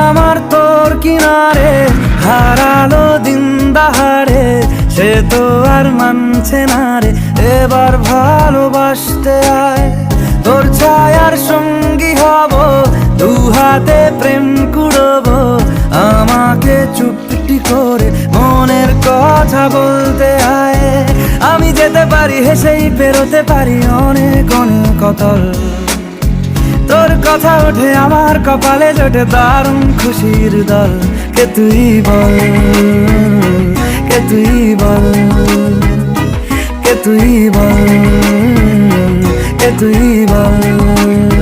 আমার তোর কিনারে হারালো দিন দাহারে, সে তো আর মানছে না রে। এবার ভালোবাসতে আয়, তোর ছায়ার সঙ্গী হব, দু হাতে প্রেম কুড়বো। আমাকে চুপটি করে মনের কথা বলতে আয়। আমি যেতে পারি হেসেই পেরোতে পারি অনেক অনেক অতল। তোর কথা ওঠে আমার কপালে জোটে দারুণ খুশির দল। কে তুই বল, কে তুই বল, কে তুই বল, কে তুই বল।